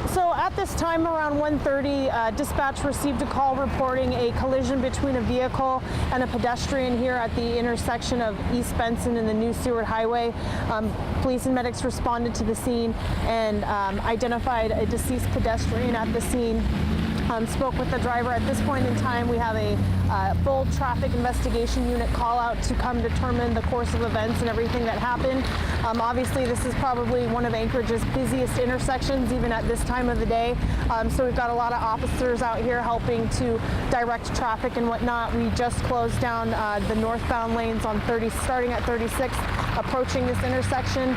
So at this time around 1:30, dispatch received a call reporting a collision between a vehicle and a pedestrian here at the intersection of East Benson and the New Seward Highway. Police and medics responded to the scene and identified a deceased pedestrian at the scene. Spoke with the driver. At this point in time, we have a full traffic investigation unit call out to come determine the course of events and everything that happened. Obviously, this is probably one of Anchorage's busiest intersections, even at this time of the day. So we've got a lot of officers out here helping to direct traffic and whatnot. We just closed down the northbound lanes on starting at 36, approaching this intersection,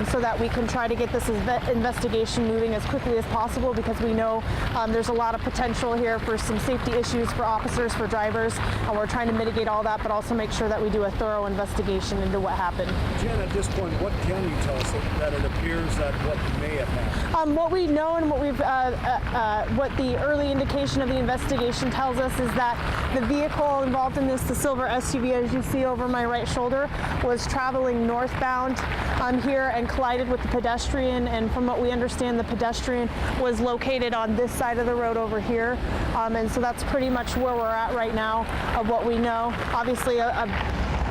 so that we can try to get this investigation moving as quickly as possible, because we know there's a lot of potential here for some safety issues for officers, for drivers, and we're trying to mitigate all that, but also make sure that we do a thorough investigation into what happened. Jen, at this point, what can you tell us that it appears that what may have happened? What we know and what the early indication of the investigation tells us is that the vehicle involved in this, the silver SUV, as you see over my right shoulder, was traveling northbound here and collided with the pedestrian. And from what we understand, the pedestrian was located on this side of the road over here. And so that's pretty much where we're at right now of what we know. Obviously,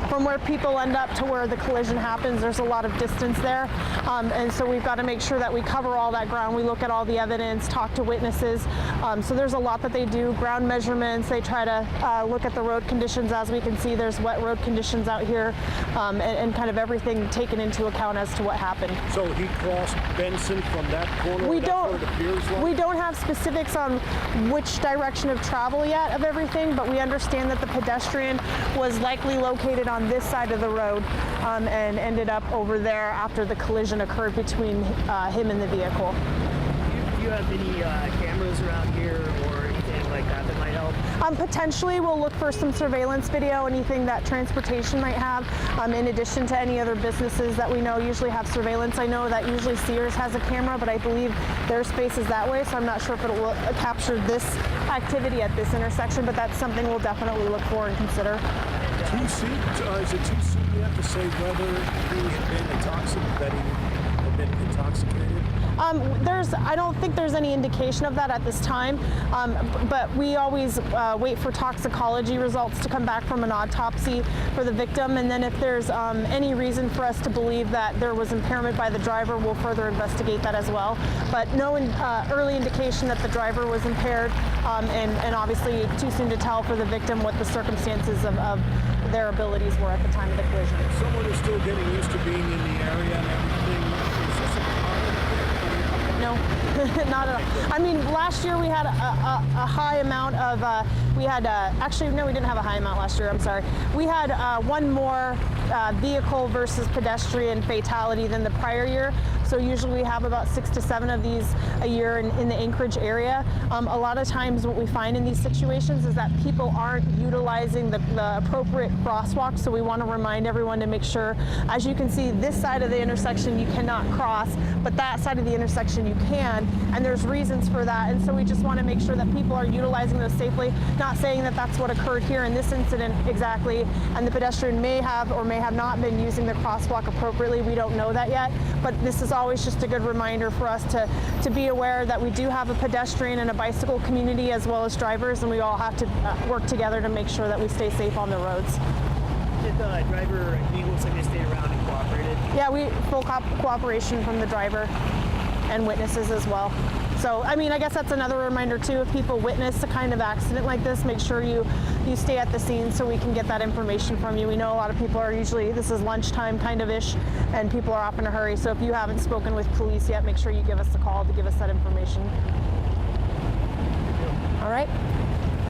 from where people end up to where the collision happens, there's a lot of distance there. And so we've got to make sure that we cover all that ground. We look at all the evidence, talk to witnesses. So there's a lot that they do, ground measurements. They try to look at the road conditions. As we can see, there's wet road conditions out here, and kind of everything taken into account as to what happened. So he crossed Benson from that corner? We don't, it appears like? We don't have specifics on which direction of travel yet of everything, but we understand that the pedestrian was likely located on this side of the road, and ended up over there after the collision occurred between him and the vehicle. Do you have any cameras around here or anything like that that might help? Potentially, we'll look for some surveillance video, anything that transportation might have, in addition to any other businesses that we know usually have surveillance. I know that usually Sears has a camera, but I believe their space is that way, so I'm not sure if it will capture this activity at this intersection, but that's something we'll definitely look for and consider. Is it too soon yet to say whether he had been intoxicated? I don't think there's any indication of that at this time, but we always wait for toxicology results to come back from an autopsy for the victim, and then if there's any reason for us to believe that there was impairment by the driver, we'll further investigate that as well. But no early indication that the driver was impaired, and obviously too soon to tell for the victim what the circumstances of their abilities were at the time of the collision. Someone is still getting used to being in the area and everything. Is this a problem? No, not at all. I mean, last year we had a high amount of, actually, no, we didn't have a high amount last year, I'm sorry. We had one more vehicle versus pedestrian fatality than the prior year. So usually we have about 6 to 7 of these a year in the Anchorage area. A lot of times what we find in these situations is that people aren't utilizing the appropriate crosswalk. So we want to remind everyone to make sure, as you can see, this side of the intersection you cannot cross, but that side of the intersection you can, and there's reasons for that. And so we just want to make sure that people are utilizing those safely, not saying that that's what occurred here in this incident exactly, and the pedestrian may have or may have not been using the crosswalk appropriately. We don't know that yet, but this is always just a good reminder for us to be aware that we do have a pedestrian and a bicycle community as well as drivers, and we all have to work together to make sure that we stay safe on the roads. Did the driver, he looks like they stayed around and cooperated? Yeah, full cooperation from the driver and witnesses as well. So, I mean, I guess that's another reminder too, if people witness a kind of accident like this, make sure you stay at the scene so we can get that information from you. We know a lot of people are usually, this is lunchtime kind of ish, and people are off in a hurry. So if you haven't spoken with police yet, make sure you give us a call to give us that information. All right.